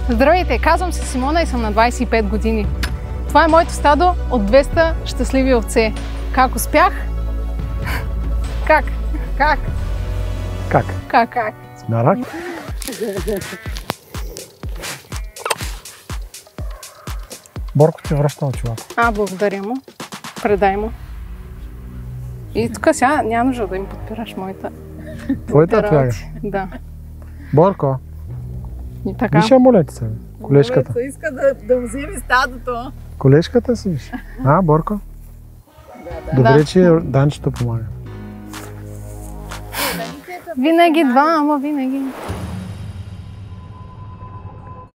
Здравейте, казвам се Симона и съм на 25 години. Това е моето стадо от 200 щастливи овце. Как успях? Как? Смярак? Борко ти връща очилата. Благодаря му. Предай му. И тук сега няма нужда да им подпираш моята. Твоята тояга? Да. Борко, И така. виж я, моля ти се, колежката. Той иска да вземе стадото. Колежката си виж. Борко? Добре, че Данчето помага. Винаги два, ама винаги.